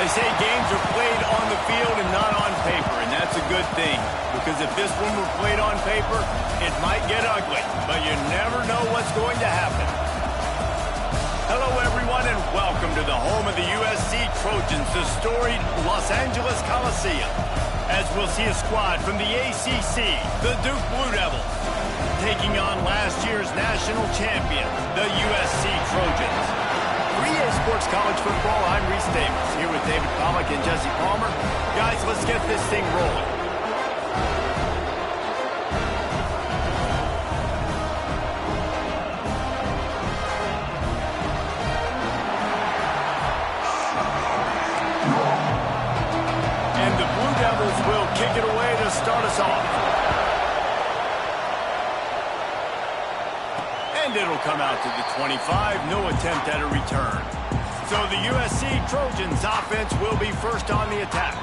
They say games are played on the field and not on paper, and that's a good thing. Because if this one were played on paper, it might get ugly, but you never know what's going to happen. Hello, everyone, and welcome to the home of the USC Trojans, the storied Los Angeles Coliseum. As we'll see a squad from the ACC, the Duke Blue Devils, taking on last year's national champion, the USC Trojans. For EA Sports College Football, I'm Reese Davis, here with David Pollack and Jesse Palmer. Guys, let's get this thing rolling. And the Blue Devils will kick it away to start us off. And it'll come out to the 25, no attempt at a return. So the USC Trojans offense will be first on the attack.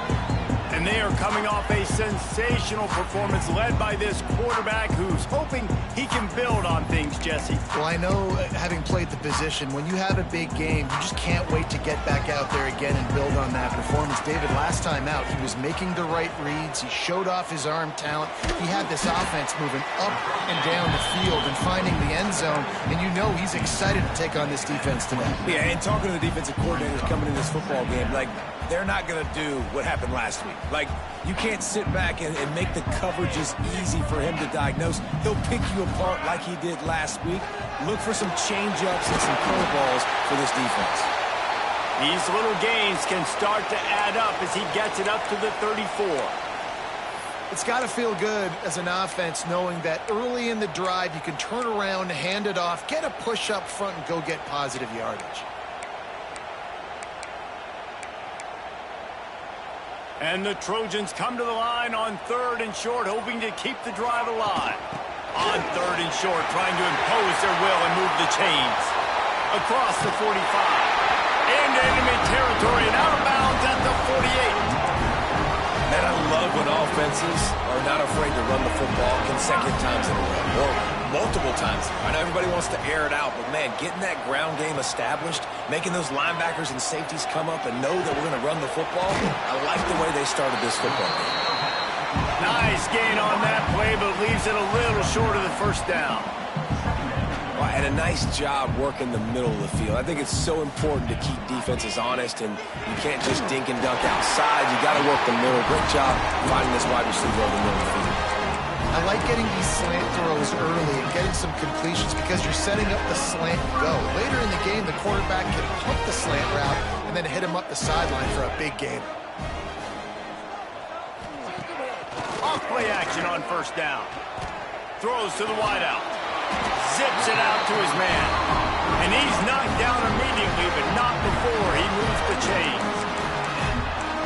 And they are coming off a sensational performance led by this quarterback who's hoping he can build on things, Jesse. Well, I know, having played the position, when you have a big game, you just can't wait to get back out there again and build on that performance. David, last time out, he was making the right reads. He showed off his arm talent. He had this offense moving up and down the field and finding the end zone, and you know he's excited to take on this defense today. Yeah, and talking to the defensive coordinators coming in this football game, like, they're not going to do what happened last week. Like, you can't sit back and make the coverages easy for him to diagnose. He'll pick you apart like he did last week. Look for some change-ups and some curveballs for this defense. These little gains can start to add up as he gets it up to the 34. It's got to feel good as an offense knowing that early in the drive you can turn around, hand it off, get a push up front, and go get positive yardage. And the Trojans come to the line on 3rd and short, hoping to keep the drive alive. On 3rd and short, trying to impose their will and move the chains. Across the 45. Into enemy territory and out of bounds at the 48. Man, I love when offenses are not afraid to run the football consecutive times in a row, or multiple times. I know everybody wants to air it out, but man, getting that ground game established, making those linebackers and safeties come up and know that we're going to run the football, I like the way they started this football game. Nice gain on that play, but leaves it a little short of the first down. And a nice job working the middle of the field. I think it's so important to keep defenses honest, and you can't just dink and dunk outside. You got to work the middle. Great job finding this wide receiver over the middle of the field. I like getting these slant throws early and getting some completions because you're setting up the slant go. Later in the game, the quarterback can pump the slant route and then hit him up the sideline for a big game. Off play action on first down. Throws to the wideout. Zips it out to his man. And he's knocked down immediately, but not before he moves the chains.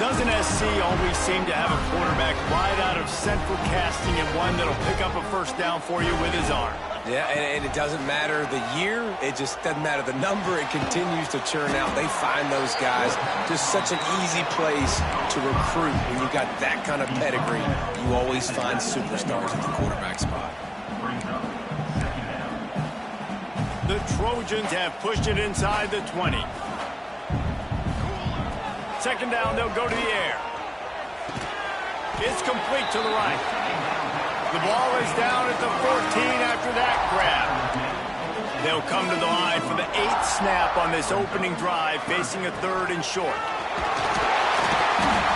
Doesn't SC always seem to have a quarterback right out of central casting and one that'll pick up a first down for you with his arm? Yeah, and it doesn't matter the year. It just doesn't matter the number. It continues to churn out. They find those guys. Just such an easy place to recruit. When you've got that kind of pedigree, you always find superstars at the quarterback spot. The Trojans have pushed it inside the 20. Second down, they'll go to the air. It's complete to the right. The ball is down at the 14 after that grab. They'll come to the line for the 8th snap on this opening drive, facing a 3rd and short.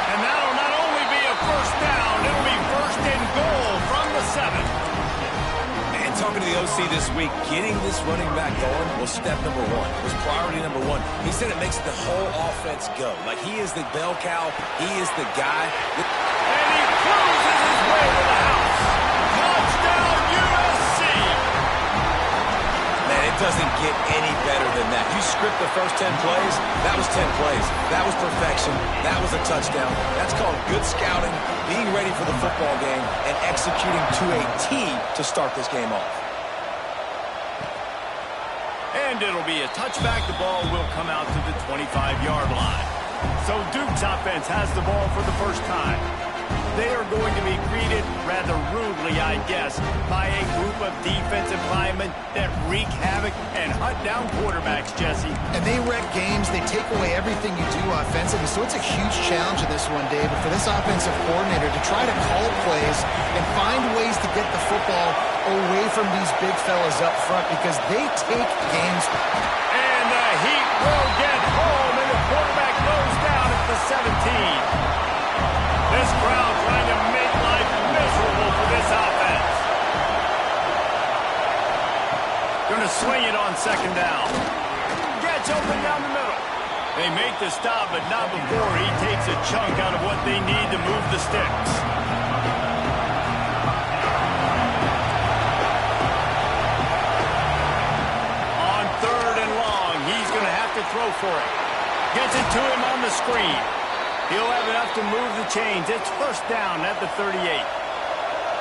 And that'll not only be a first down, it'll be 1st and goal from the 7. And talking to the OC this week, getting this running back going was step number 1. Was priority number 1. He said it makes the whole offense go. Like, he is the bell cow. He is the guy. And he cruises his way to the house. Touchdown, USC! Man, it doesn't get any better than that. You script the first 10 plays, that was 10 plays. That was perfection. That was a touchdown. That's called good scouting, being ready for the football game, and executing to a T to start this game off. And it'll be a touchback. The ball will come out to the 25-yard line. So Duke's offense has the ball for the first time. They are going to be greeted rather crudely, I guess, by a group of defensive linemen that wreak havoc and hunt down quarterbacks, Jesse. And they wreck games. They take away everything you do offensively. So it's a huge challenge in this one, David, for this offensive coordinator to try to call plays and find ways to get the football away from these big fellas up front because they take games. And the Heat will get home, and the quarterback goes down at the 17. This crowd trying to make life miserable for this offense. Going to swing it on second down. Gets open down the middle. They make the stop, but not before he takes a chunk out of what they need to move the sticks. On third and long, he's going to have to throw for it. Gets it to him on the screen. He'll have enough to move the chains. It's first down at the 38.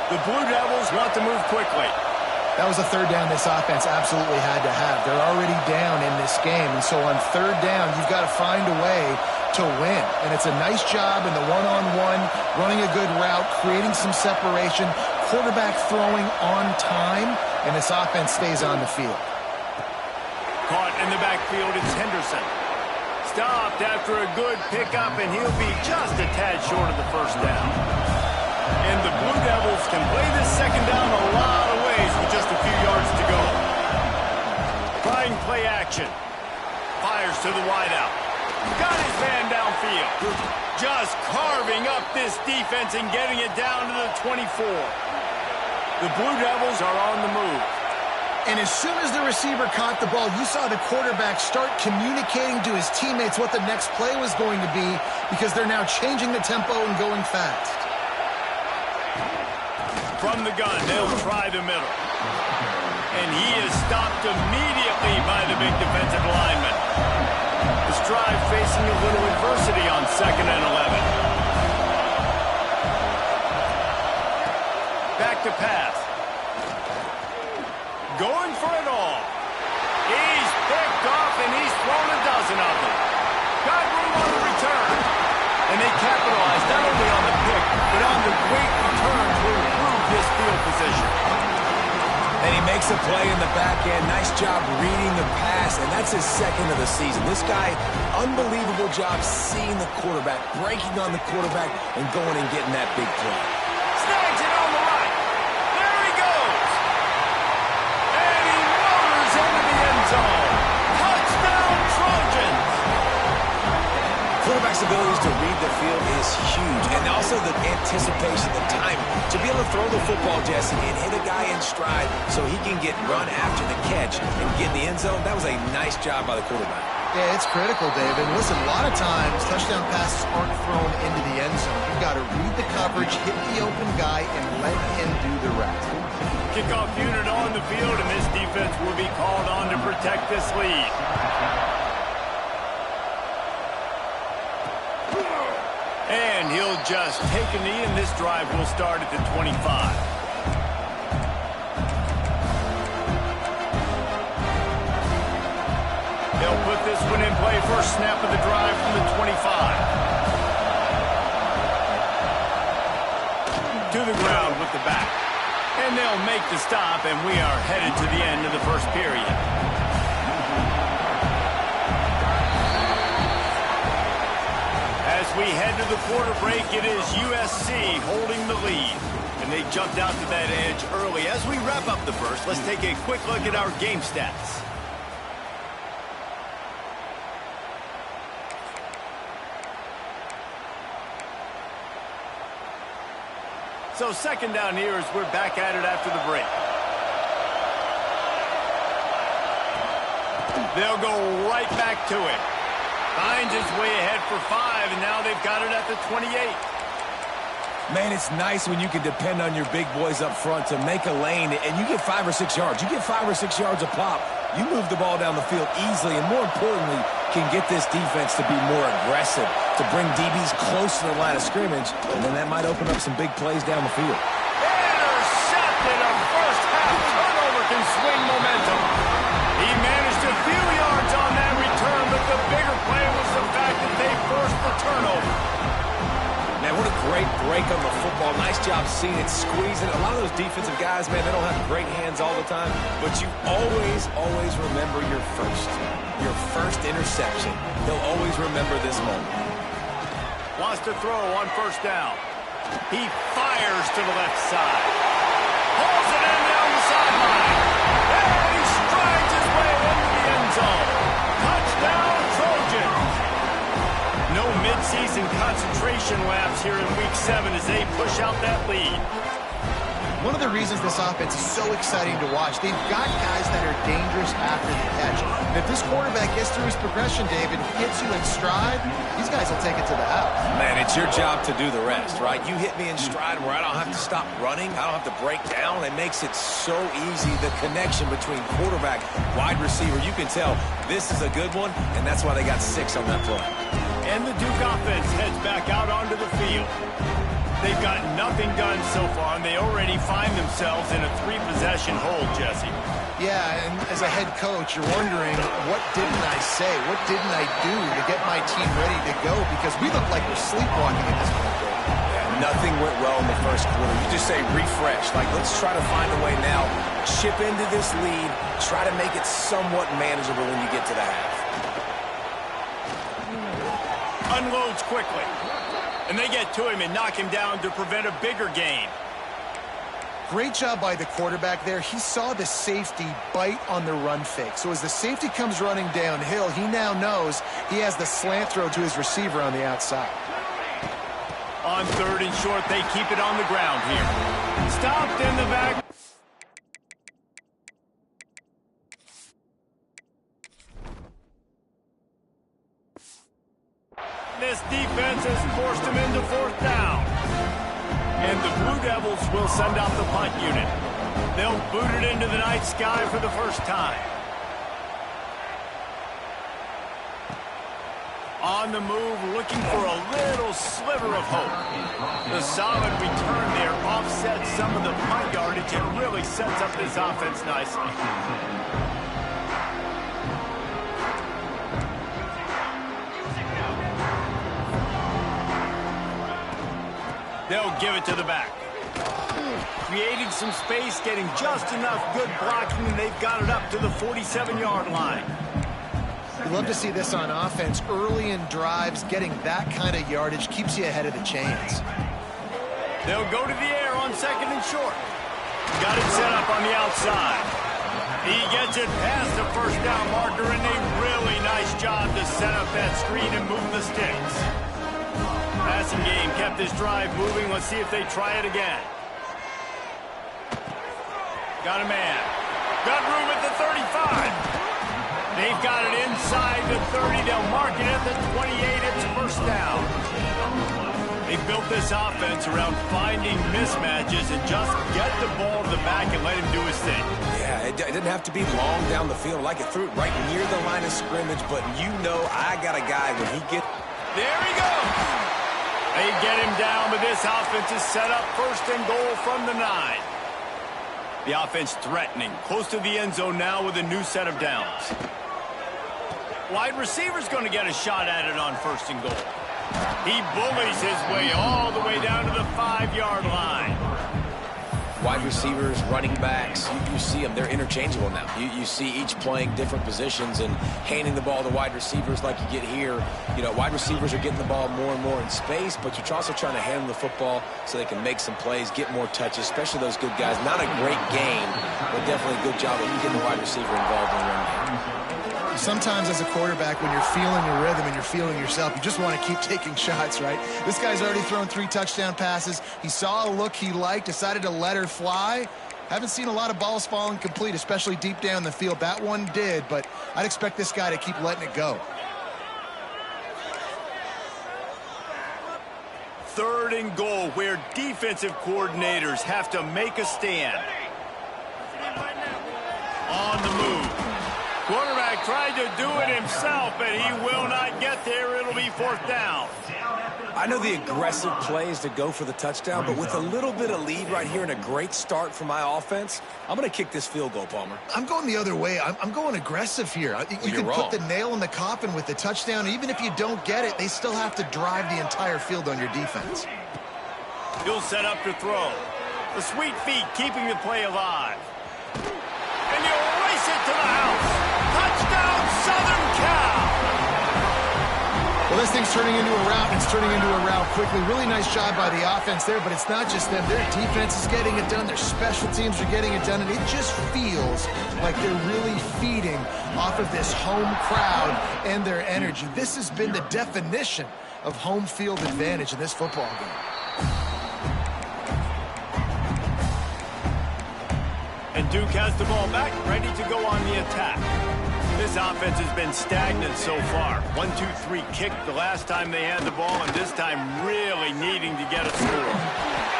The Blue Devils want to move quickly. That was a third down this offense absolutely had to have. They're already down in this game, and so on third down, you've got to find a way to win. And it's a nice job in the one-on-one, running a good route, creating some separation, quarterback throwing on time, and this offense stays on the field. Caught in the backfield, it's Henderson. Stopped after a good pickup, and he'll be just a tad short of the first down. And the Blue Devils can play this second down a lot of ways with just a few yards to go. Trying play action. Fires to the wideout. Got his man downfield. Just carving up this defense and getting it down to the 24. The Blue Devils are on the move. And as soon as the receiver caught the ball, you saw the quarterback start communicating to his teammates what the next play was going to be because they're now changing the tempo and going fast. From the gun, they'll try the middle. And he is stopped immediately by the big defensive lineman. This drive facing a little adversity on second and 11. Back to pass. Going for it all. He's picked off, and he's thrown a dozen of them. Got room on the return. And they capitalize not only on the pick, but on the great return to improve this field position. And he makes a play in the back end. Nice job reading the pass, and that's his second of the season. This guy, unbelievable job seeing the quarterback, breaking on the quarterback, and going and getting that big play. Snags it on the right. There he goes. And he motors into the end zone. Touchdown, Trojans. Quarterback's abilities to read the field is huge, and also the anticipation, the time to be able to throw the football, Jesse, and hit a guy in stride so he can get run after the catch and get in the end zone. That was a nice job by the quarterback. Yeah, it's critical, David. Listen, a lot of times touchdown passes aren't thrown into the end zone. You've got to read the coverage, hit the open guy, and let him do the rest. Kickoff unit on the field, and this defense will be called on to protect this lead. And he'll just take a knee, and this drive will start at the 25. They'll put this one in play. First snap of the drive from the 25. To the ground with the back. And they'll make the stop, and we are headed to the end of the first period. As we head to the quarter break, it is USC holding the lead. And they jumped out to that edge early. As we wrap up the first, let's take a quick look at our game stats. So second down here as we're back at it after the break. They'll go right back to it. Finds his way ahead for 5, and now they've got it at the 28. Man, it's nice when you can depend on your big boys up front to make a lane, and you get 5 or 6 yards. You get 5 or 6 yards a pop. You move the ball down the field easily, and more importantly, can get this defense to be more aggressive, to bring DBs close to the line of scrimmage, and then that might open up some big plays down the field. Intercepted. A first-half turnover can swing momentum. He managed a few yards on that return, but the bigger play was the fact that they forced the turnover. Man, what a great break on the football. Nice job seeing it, squeezing. A lot of those defensive guys, man, they don't have great hands all the time, but you always, always remember your first interception. They'll always remember this moment. Wants to throw on first down. He fires to the left side. Pulls it in down the sideline. And he strides his way into the end zone. Touchdown, Trojans. No midseason concentration laps here in Week 7 as they push out that lead. One of the reasons this offense is so exciting to watch, they've got guys that are dangerous after the catch. And if this quarterback gets through his progression, David, hits you in stride, these guys will take it to the house. Man, it's your job to do the rest, right? You hit me in stride where I don't have to stop running. I don't have to break down. It makes it so easy. The connection between quarterback, wide receiver, you can tell this is a good one, and that's why they got 6 on that play. And the Duke offense heads back out onto the field. They've got nothing done so far, and they already find themselves in a 3-possession hold, Jesse. Yeah, and as a head coach, you're wondering, what didn't I say? What didn't I do to get my team ready to go? Because we look like we're sleepwalking in this one. Yeah, nothing went well in the first quarter. You just say refresh. Like, let's try to find a way now. Chip into this lead. Try to make it somewhat manageable when you get to the half. Unloads quickly. And they get to him and knock him down to prevent a bigger gain. Great job by the quarterback there. He saw the safety bite on the run fake. So as the safety comes running downhill, he now knows he has the slant throw to his receiver on the outside. On 3rd and short, they keep it on the ground here. Stopped in the back. This defense has forced him into 4th down. And the Blue Devils will send out the punt unit. They'll boot it into the night sky for the first time. On the move, looking for a little sliver of hope. The solid return there offsets some of the punt yardage and really sets up this offense nicely. They'll give it to the back. Creating some space, getting just enough good blocking, and they've got it up to the 47-yard line. You love to see this on offense. Early in drives, getting that kind of yardage keeps you ahead of the chains. They'll go to the air on 2nd and short. Got it set up on the outside. He gets it past the first down marker, and a really nice job to set up that screen and move the sticks. Passing game kept this drive moving. Let's see if they try it again. Got a man. Got room at the 35. They've got it inside the 30. They'll mark it at the 28. It's first down. They built this offense around finding mismatches and just get the ball to the back and let him do his thing. Yeah, it didn't have to be long down the field. Like it threw it right near the line of scrimmage, but you know I got a guy when he gets... There he goes. They get him down, but this offense is set up 1st and goal from the 9. The offense threatening, close to the end zone now with a new set of downs. Wide receiver's going to get a shot at it on 1st and goal. He bullies his way all the way down to the 5-yard line. Wide receivers, running backs, you see them. They're interchangeable now. You see each playing different positions and handing the ball to wide receivers like you get here. You know, wide receivers are getting the ball more and more in space, but you're also trying to handle the football so they can make some plays, get more touches, especially those good guys. Not a great game, but definitely a good job of getting the wide receiver involved in the run game. Sometimes as a quarterback, when you're feeling the rhythm and you're feeling yourself, you just want to keep taking shots, right? This guy's already thrown 3 touchdown passes. He saw a look he liked, decided to let her fly. Haven't seen a lot of balls falling complete, especially deep down the field. That one did, but I'd expect this guy to keep letting it go. 3rd and goal, where defensive coordinators have to make a stand. On the move. Quarterback tried to do it himself, but he will not get there. It'll be 4th down. I know the aggressive play is to go for the touchdown, but with a little bit of lead right here and a great start for my offense, I'm going to kick this field goal, Palmer. I'm going the other way. I'm going aggressive here. You can put the nail in the coffin with the touchdown. Even if you don't get it, they still have to drive the entire field on your defense. He'll set up to throw. The sweet feet keeping the play alive. And he'll race it to the house. Touchdown, Southern Cal! Well, this thing's turning into a rout, and it's turning into a rout quickly. Really nice job by the offense there, but it's not just them. Their defense is getting it done. Their special teams are getting it done, and it just feels like they're really feeding off of this home crowd and their energy. This has been the definition of home field advantage in this football game. And Duke has the ball back, ready to go on the attack. This offense has been stagnant so far. 1-2-3 kick the last time they had the ball, and this time really needing to get a score.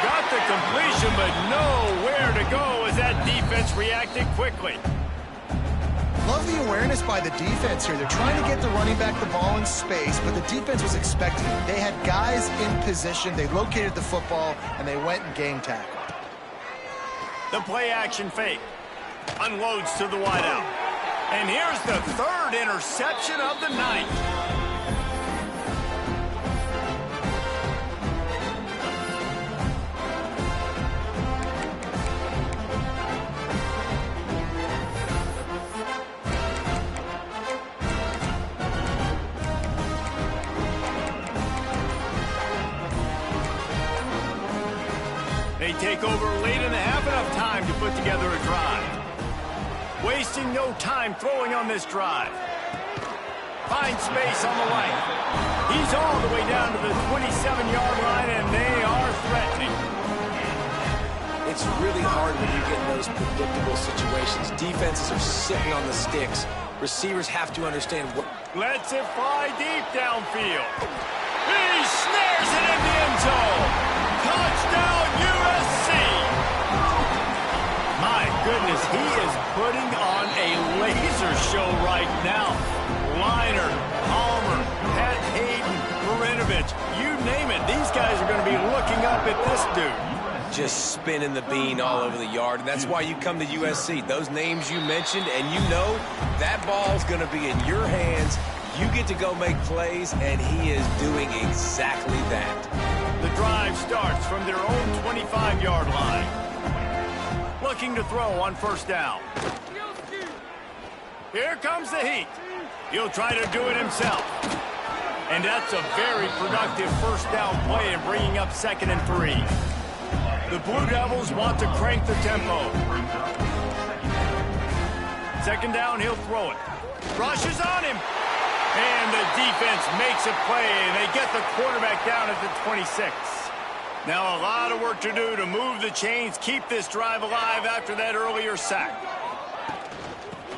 Got the completion, but nowhere to go as that defense reacted quickly. Love the awareness by the defense here. They're trying to get the running back the ball in space, but the defense was expecting it. They had guys in position. They located the football, and they went and game tackled. The play action fake. Unloads to the wideout. And here's the third interception of the night. They take over late in the half, enough time to put together a drive. Wasting no time throwing on this drive. Finds space on the right. He's all the way down to the 27-yard line, and they are threatening. It's really hard when you get in those predictable situations. Defenses are sitting on the sticks. Receivers have to understand what... Lets it fly deep downfield. He snares it in the end zone. Touchdown, USC! My goodness, he is putting on a laser show right now. Liner, Palmer, Pat Hayden, Marinovich, you name it. These guys are going to be looking up at this dude. Just spinning the bean all over the yard, and that's why you come to USC. Those names you mentioned, and you know that ball's going to be in your hands. You get to go make plays, and he is doing exactly that. The drive starts from their own 25-yard line. Looking to throw on first down. Here comes the heat. He'll try to do it himself. And that's a very productive first down play in bringing up 2nd and 3. The Blue Devils want to crank the tempo. 2nd down, he'll throw it. Rushes on him. And the defense makes a play, and they get the quarterback down at the 26. Now a lot of work to do to move the chains, keep this drive alive after that earlier sack.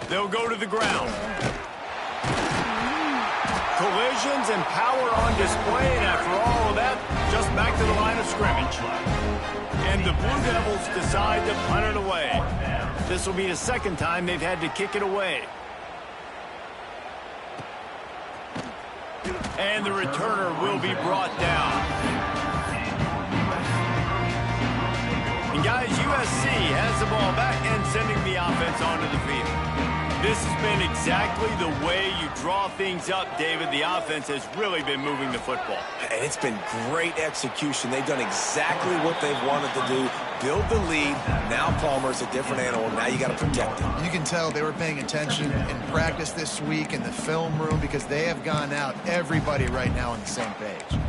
They'll go to the ground. Collisions and power on display, and after all of that, just back to the line of scrimmage. And the Blue Devils decide to punt it away. This will be the second time they've had to kick it away. And the returner will be brought down. And guys, USC has the ball back and sending the offense onto the field. This has been exactly the way you draw things up, David. The offense has really been moving the football. And it's been great execution. They've done exactly what they've wanted to do. Build the lead. Now Palmer's a different animal. Now you got to protect him. You can tell they were paying attention in practice this week in the film room because they have gone out, everybody right now on the same page.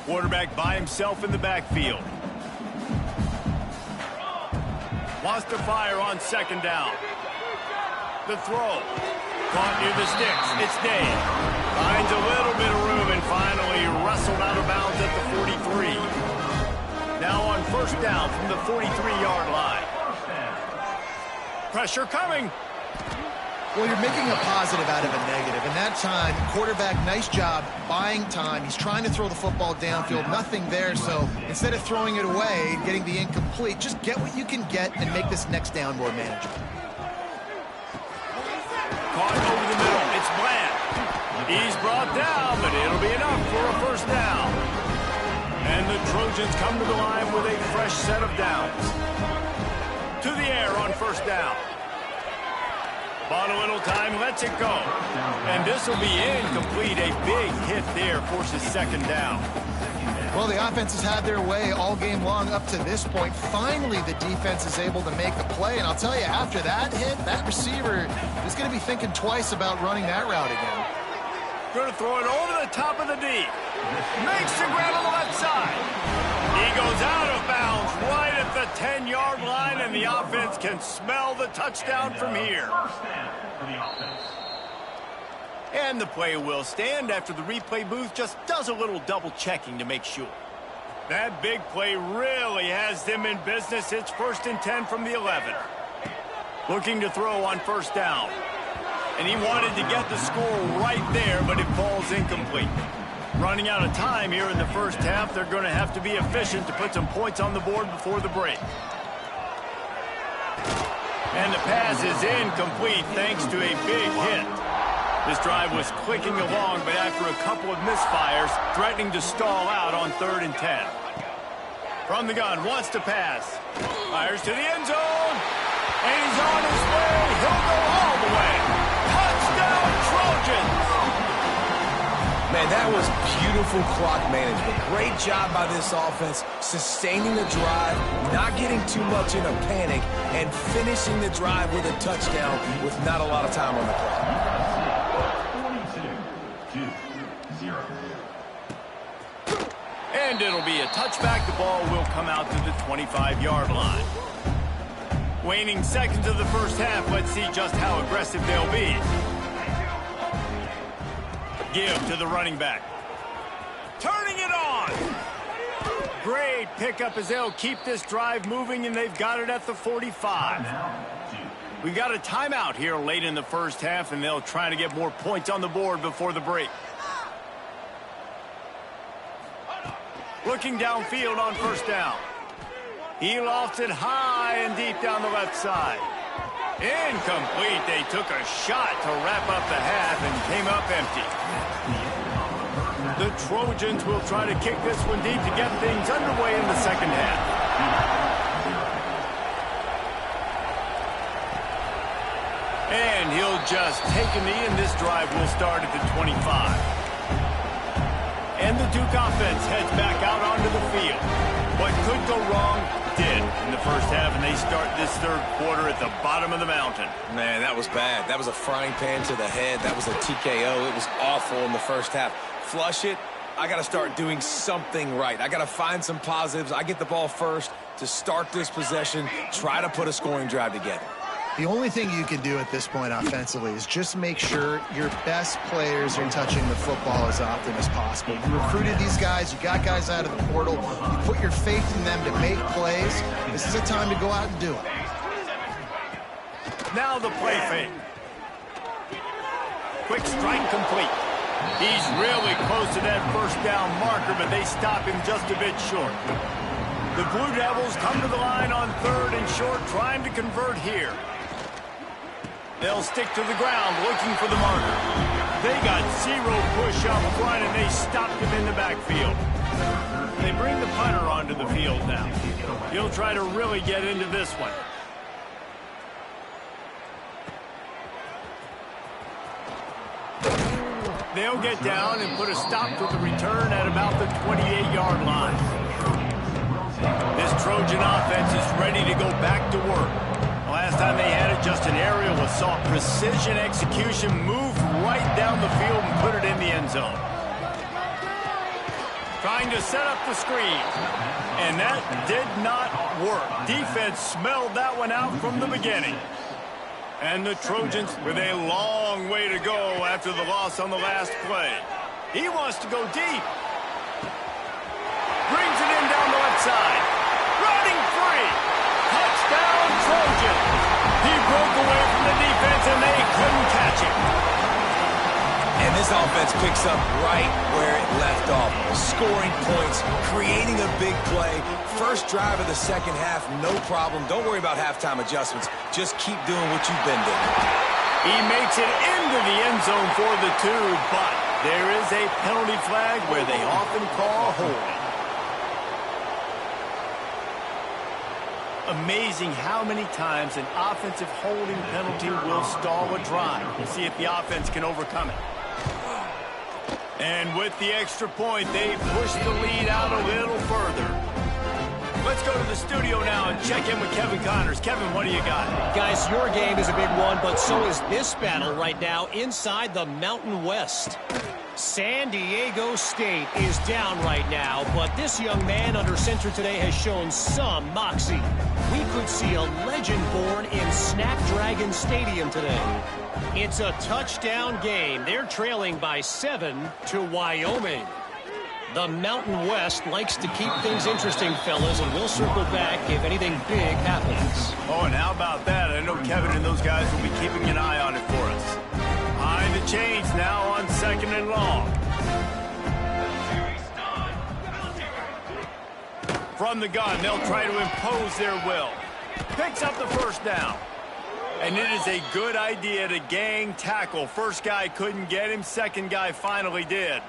Quarterback by himself in the backfield. Wants to fire on 2nd down. The throw. Caught near the sticks. It's Day. Finds a little bit of room and finally wrestled out of bounds at the 43. Now on first down from the 43-yard line. Pressure coming. Well, you're making a positive out of a negative. And that time, quarterback, nice job buying time. He's trying to throw the football downfield. Nothing there. So instead of throwing it away and getting the incomplete, just get what you can get and make this next down more manageable. Caught over the middle. It's Bland. He's brought down, but it'll be enough for a first down. And the Trojans come to the line with a fresh set of downs. To the air on first down. Bought a little time, lets it go. And this will be incomplete. A big hit there forces second down. Well, the offense has had their way all game long up to this point. Finally, the defense is able to make the play. And I'll tell you, after that hit, that receiver is going to be thinking twice about running that route again. Going to throw it over the top of the D. Makes the grab on the left side. He goes out of bounds right at the 10-yard line, and the offense can smell the touchdown from here. And the play will stand after the replay booth just does a little double checking to make sure. That big play really has them in business. It's 1st and 10 from the 11. Looking to throw on first down. And he wanted to get the score right there, but it falls incomplete. Running out of time here in the first half, they're going to have to be efficient to put some points on the board before the break. And the pass is incomplete thanks to a big hit. This drive was clicking along, but after a couple of misfires, threatening to stall out on 3rd and 10. From the gun, wants to pass. Fires to the end zone. And he's on his way. He'll go all the way. Touchdown, Trojans! Man, that was beautiful clock management. Great job by this offense, sustaining the drive, not getting too much in a panic, and finishing the drive with a touchdown with not a lot of time on the clock. And it'll be a touchback. The ball will come out to the 25-yard line. Waning seconds of the first half. Let's see just how aggressive they'll be. Give to the running back. Turning it on. Great pickup as they'll keep this drive moving, and they've got it at the 45. We've got a timeout here late in the first half, and they'll try to get more points on the board before the break. Looking downfield on first down. He lofts it high and deep down the left side. Incomplete. They took a shot to wrap up the half and came up empty. The Trojans will try to kick this one deep to get things underway in the second half. And he'll just take a knee, and this drive will start at the 25. And the Duke offense heads back out onto the field. What could go wrong did in the first half, and they start this third quarter at the bottom of the mountain. Man, that was bad. That was a frying pan to the head. That was a TKO. It was awful in the first half. Flush it. I got to start doing something right. I got to find some positives. I get the ball first to start this possession, try to put a scoring drive together. The only thing you can do at this point offensively is just make sure your best players are touching the football as often as possible. You recruited these guys. You got guys out of the portal. You put your faith in them to make plays. This is a time to go out and do it. Now the play fake. Quick strike complete. He's really close to that first down marker, but they stop him just a bit short. The Blue Devils come to the line on 3rd and short, trying to convert here. They'll stick to the ground, looking for the marker. They got zero push up front, and they stopped him in the backfield. They bring the punter onto the field now. He'll try to really get into this one. They'll get down and put a stop to the return at about the 28-yard line. This Trojan offense is ready to go back to work. Last time they had it, just an aerial assault. Precision execution, moved right down the field and put it in the end zone. Trying to set up the screen. And that did not work. Defense smelled that one out from the beginning. And the Trojans with a long way to go after the loss on the last play. He wants to go deep. Brings it in down the left side. Running free. Touchdown, Trojans. He broke away from the defense, and they couldn't catch him. And this offense picks up right where it left off. Scoring points, creating a big play. First drive of the second half, no problem. Don't worry about halftime adjustments. Just keep doing what you've been doing. He makes it into the end zone for the 2, but there is a penalty flag where they often call holding. Amazing how many times an offensive holding penalty will stall a drive. We'll see if the offense can overcome it. And with the extra point, they push the lead out a little further. Let's go to the studio now and check in with Kevin Connors. Kevin, what do you got? Guys, your game is a big one, but so is this battle right now inside the Mountain West. San Diego State is down right now, but this young man under center today has shown some moxie. We could see a legend born in Snapdragon Stadium today. It's a touchdown game. They're trailing by 7 to Wyoming. The Mountain West likes to keep things interesting, fellas, and we'll circle back if anything big happens. Oh, and how about that? I know Kevin and those guys will be keeping an eye on it for us. Behind the chains now on 2nd and long. From the gun, they'll try to impose their will. Picks up the first down. And it is a good idea to gang tackle. First guy couldn't get him. Second guy finally did.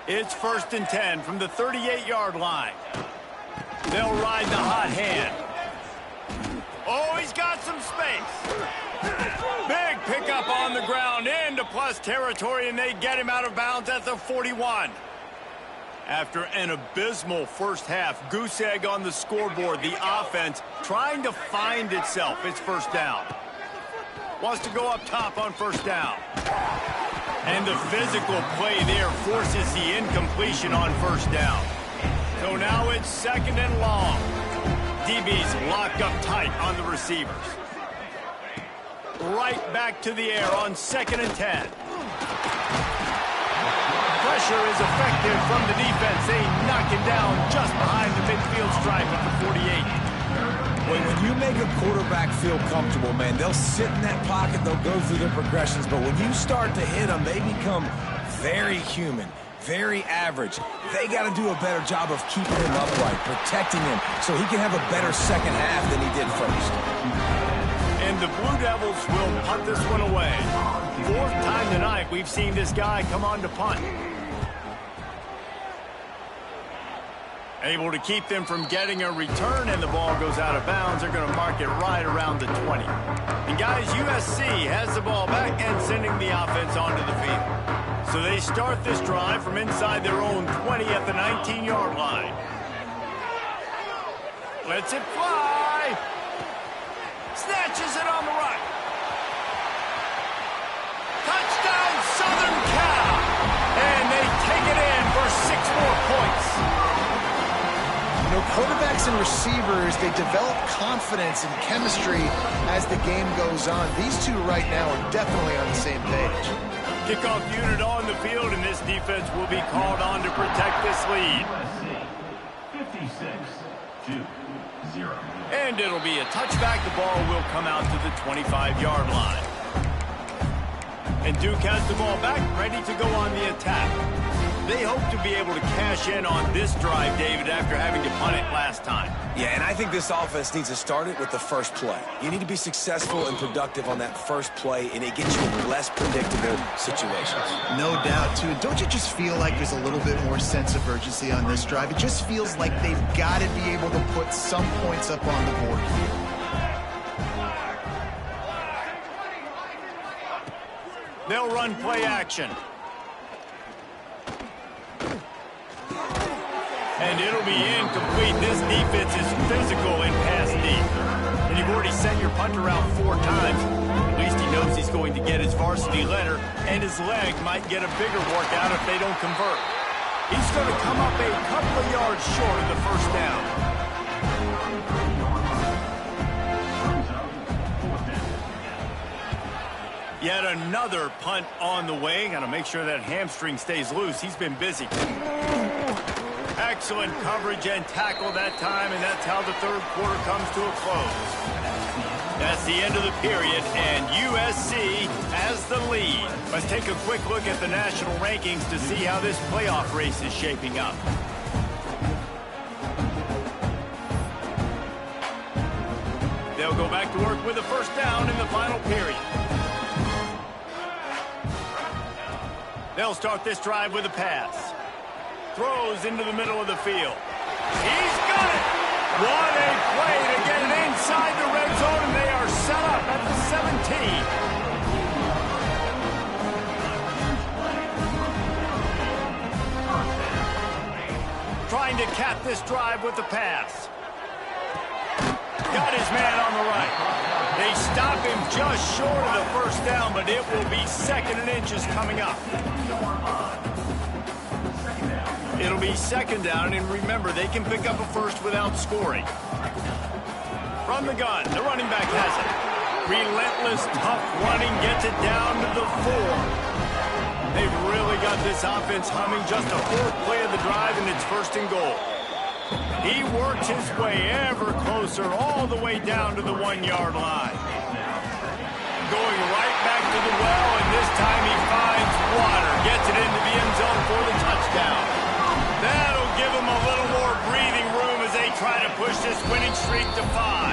It's 1st and 10 from the 38-yard line. They'll ride the hot hand. Oh, he's got some space. Big pickup on the ground into plus territory, and they get him out of bounds at the 41. After an abysmal first half, goose egg on the scoreboard, the offense trying to find itself. It's first down. Wants to go up top on first down. And the physical play there forces the incompletion on first down. So now it's 2nd and long. DB's locked up tight on the receivers. Right back to the air on 2nd and 10. Pressure is effective from the defense. They knock him down just behind the midfield stripe at the 48. When you make a quarterback feel comfortable, man, they'll sit in that pocket, they'll go through their progressions, but when you start to hit them, they become very human, very average. They got to do a better job of keeping him upright, protecting him, so he can have a better second half than he did first. And the Blue Devils will punt this one away. 4th time tonight we've seen this guy come on to punt. Able to keep them from getting a return, and the ball goes out of bounds. They're going to mark it right around the 20. And guys, USC has the ball back and sending the offense onto the field. So they start this drive from inside their own 20 at the 19-yard line. Lets it fly. Snatches it on the right. Touchdown, Southern Cal. And they take it in for 6 more points. You know, quarterbacks and receivers, they develop confidence and chemistry as the game goes on. These two right now are definitely on the same page. Kickoff unit on the field, and this defense will be called on to protect this lead. 56-0. And it'll be a touchback. The ball will come out to the 25-yard line. And Duke has the ball back, ready to go on the attack. They hope to be able to cash in on this drive, David, after having to punt it last time. Yeah, and I think this offense needs to start it with the first play. You need to be successful and productive on that first play, and it gets you in less predictable situations. No doubt, too. Don't you just feel like there's a little bit more sense of urgency on this drive? It just feels like they've got to be able to put some points up on the board here. They'll run play action. And it'll be incomplete. This defense is physical and pass deep. And you've already sent your punter out 4 times. At least he knows he's going to get his varsity letter, and his leg might get a bigger workout if they don't convert. He's going to come up a couple of yards short of the first down. Yet another punt on the way. Got to make sure that hamstring stays loose. He's been busy. Excellent coverage and tackle that time, and that's how the 3rd quarter comes to a close. That's the end of the period, and USC has the lead. Let's take a quick look at the national rankings to see how this playoff race is shaping up. They'll go back to work with a first down in the final period. They'll start this drive with a pass. Throws into the middle of the field. He's got it! What a play to get inside the red zone, and they are set up at the 17. Trying to cap this drive with the pass. Got his man on the right. They stop him just short of the first down, but it will be 2nd and inches coming up. It'll be 2nd down, and remember, they can pick up a first without scoring. From the gun, the running back has it. Relentless, tough running, gets it down to the 4. They've really got this offense humming. Just a 4th play of the drive, and it's 1st and goal. He works his way ever closer, all the way down to the 1-yard line. Going right back to the well, and this time he finds water. Gets it into the end zone for the touchdown. That'll give him a little more breathing room as they try to push this winning streak to 5.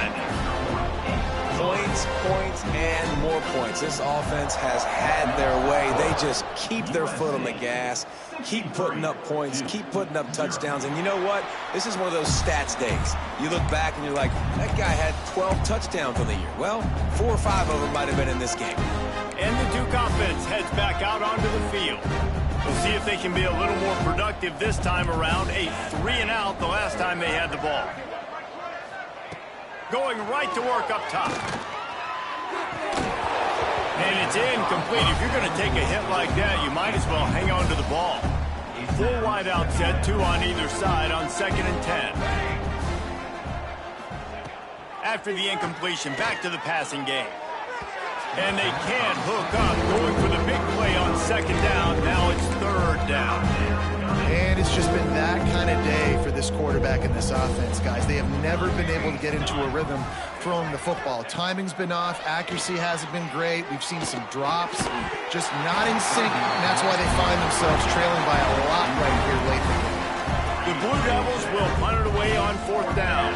Points, points, and more points. This offense has had their way. They just keep their foot on the gas, keep putting up points, keep putting up touchdowns. And you know what? This is one of those stats days. You look back and you're like, that guy had 12 touchdowns on the year. Well, 4 or 5 of them might have been in this game. And the Duke offense heads back out onto the field. We'll see if they can be a little more productive this time around. A 3-and-out the last time they had the ball. Going right to work up top. And it's incomplete. If you're going to take a hit like that, you might as well hang on to the ball. 4 wide out set, 2 on either side on 2nd and 10. After the incompletion, back to the passing game. And they can't hook up. Going for the big play on 2nd down. Now it's 3rd down. And it's just been that kind of day for this quarterback and this offense, guys. They have never been able to get into a rhythm throwing the football. Timing's been off. Accuracy hasn't been great. We've seen some drops, just not in sync. And that's why they find themselves trailing by a lot right here lately. The Blue Devils will punt it away on 4th down.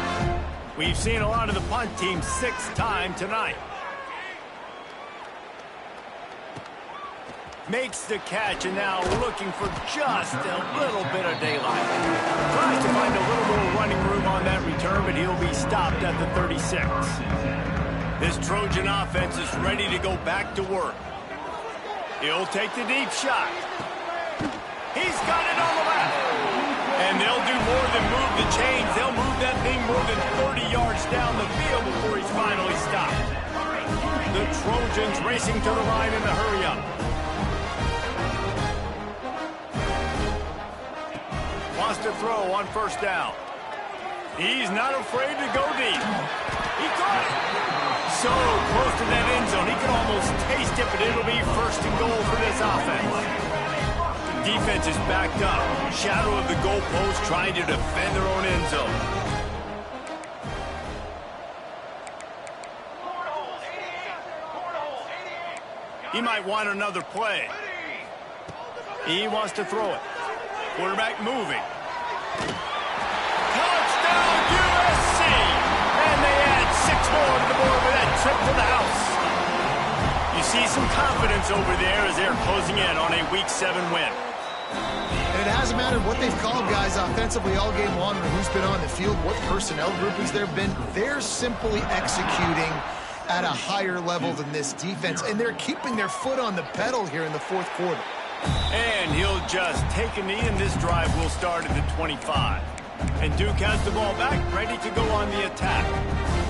We've seen a lot of the punt team 6th time tonight. Makes the catch, and now looking for just a little bit of daylight. Tries to find a little more running room on that return, but he'll be stopped at the 36. This Trojan offense is ready to go back to work. He'll take the deep shot. He's got it on the left. And they'll do more than move the chains. They'll move that thing more than 30 yards down the field before he's finally stopped. The Trojans racing to the line in the hurry-up. Wants to throw on 1st down. He's not afraid to go deep. He caught it. So close to that end zone. He could almost taste it, but it'll be 1st and goal for this offense. Defense is backed up. Shadow of the goalpost trying to defend their own end zone. He might want another play. He wants to throw it. Quarterback moving. Touchdown, USC! And they add 6 more to the board with that trip to the house. You see some confidence over there as they're closing in on a Week 7 win. And it hasn't mattered what they've called, guys, offensively all game long, or who's been on the field, what personnel groupings there have been. They're simply executing at a higher level than this defense, and they're keeping their foot on the pedal here in the 4th quarter. And he'll just take a knee, and this drive will start at the 25. And Duke has the ball back, ready to go on the attack.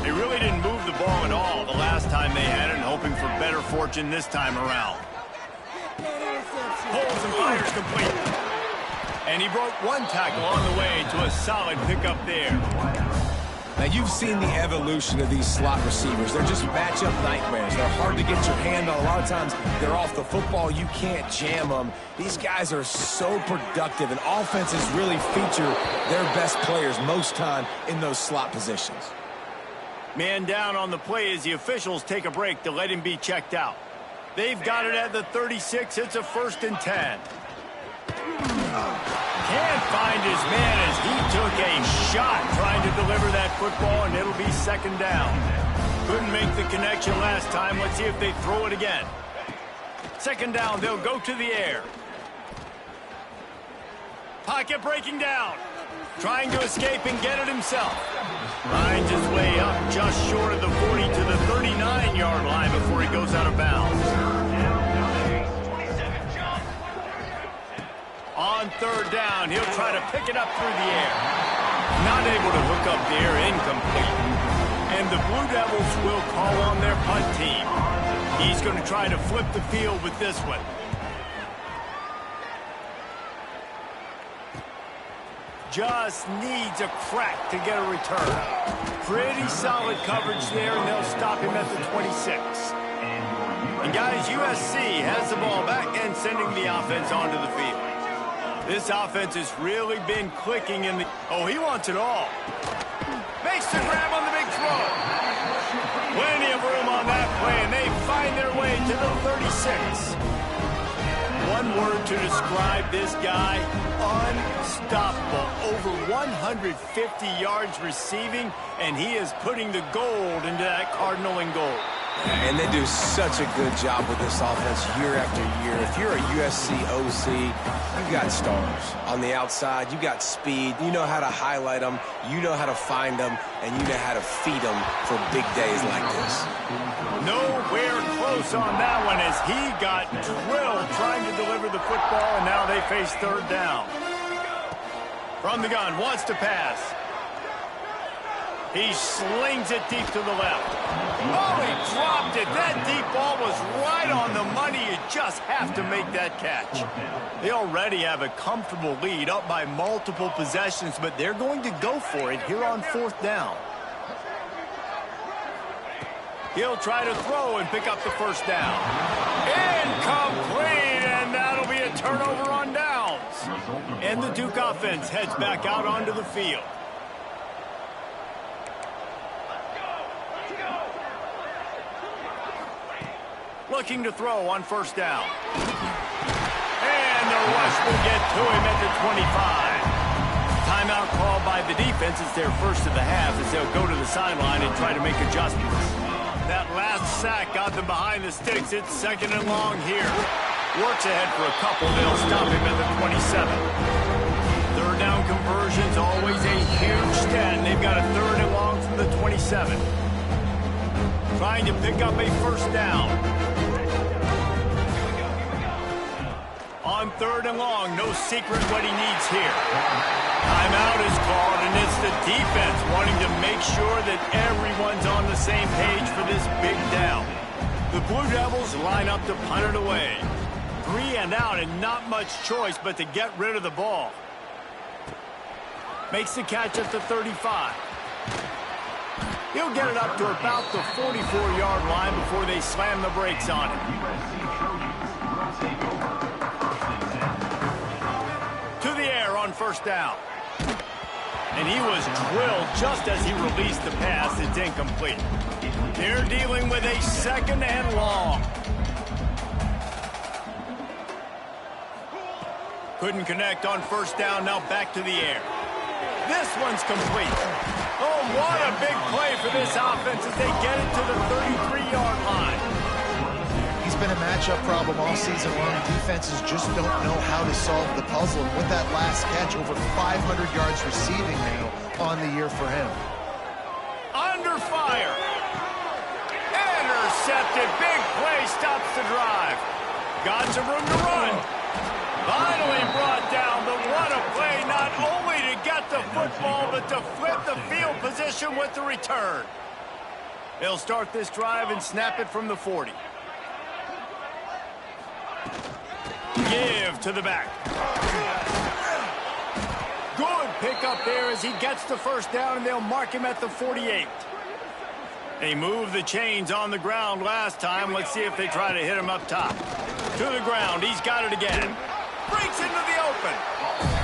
They really didn't move the ball at all the last time they had it, and hoping for better fortune this time around. Pulls and fires complete. And he broke 1 tackle on the way to a solid pickup there. Now, you've seen the evolution of these slot receivers. They're just matchup nightmares. They're hard to get your hand on. A lot of times, they're off the football. You can't jam them. These guys are so productive, and offenses really feature their best players most time in those slot positions. Man down on the play as the officials take a break to let him be checked out. They've got it at the 36. It's a 1st and 10. Can't find his man as he took a shot trying to deliver that football, and it'll be 2nd down. Couldn't make the connection last time. Let's see if they throw it again. 2nd down, they'll go to the air. Pocket breaking down. Trying to escape and get it himself. Finds his way play up just short of the 40 to the 39-yard line before he goes out of bounds. On third down, he'll try to pick it up through the air. Not able to hook up there, incomplete. And the Blue Devils will call on their punt team. He's going to try to flip the field with this one. Just needs a crack to get a return. Pretty solid coverage there, and they'll stop him at the 26. And guys, USC has the ball back and sending the offense onto the field. This offense has really been clicking in the... Oh, he wants it all. Makes the grab on the big throw. Plenty of room on that play, and they find their way to the 36. One word to describe this guy, unstoppable. Over 150 yards receiving, and he is putting the gold into that Cardinal and gold. And they do such a good job with this offense year after year. If you're a USC OC, you got stars. On the outside, you got speed. You know how to highlight them. You know how to find them. And you know how to feed them for big days like this. Nowhere close on that one as he got drilled trying to deliver the football, and now they face third down. From the gun, wants to pass. He slings it deep to the left. Oh, he dropped it. That deep ball was right on the money. You just have to make that catch. They already have a comfortable lead up by multiple possessions, but they're going to go for it here on fourth down. He'll try to throw and pick up the first down. Incomplete, and that'll be a turnover on downs. And the Duke offense heads back out onto the field. Looking to throw on first down. And the rush will get to him at the 25. Timeout called by the defense. It's their first of the half as they'll go to the sideline and try to make adjustments. That last sack got them behind the sticks. It's second and long here. Works ahead for a couple. They'll stop him at the 27. Third down conversions, always a huge stat. They've got a third and long from the 27. Trying to pick up a first down. On third and long, no secret what he needs here. Timeout is called, and it's the defense wanting to make sure that everyone's on the same page for this big down. The Blue Devils line up to punt it away. 3 and out, and not much choice but to get rid of the ball. Makes the catch at the 35. He'll get it up to about the 44-yard line before they slam the brakes on him. To the air on first down. And he was drilled just as he released the pass. It's incomplete. They're dealing with a second and long. Couldn't connect on first down. Now back to the air. This one's complete. Oh, what a big play for this offense as they get it to the 33-yard line. He's been a matchup problem all season long. Defenses just don't know how to solve the puzzle. And with that last catch, over 500 yards receiving now on the year for him. Under fire. Intercepted. Big play stops the drive. Got some room to run. Finally brought down, but what a play, not only to get the football, but to flip the field position with the return. They'll start this drive and snap it from the 40. Give to the back. Good pickup there as he gets the first down, and they'll mark him at the 48. They moved the chains on the ground last time. Let's see if they try to hit him up top. To the ground. He's got it again. Breaks into the open.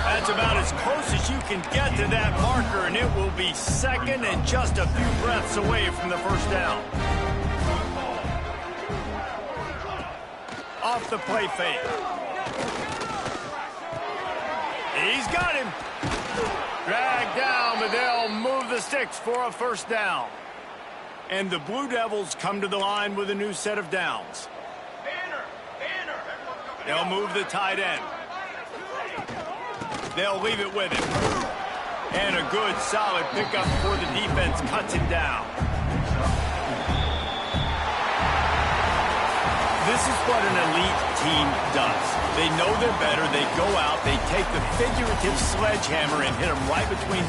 That's about as close as you can get to that marker, and it will be second and just a few breaths away from the first down. Off the play fake. He's got him. Dragged down, but they'll move the sticks for a first down. And the Blue Devils come to the line with a new set of downs. They'll move the tight end. They'll leave it with him. And a good, solid pickup before the defense cuts him down. This is what an elite team does. They know they're better. They go out. They take the figurative sledgehammer and hit them right between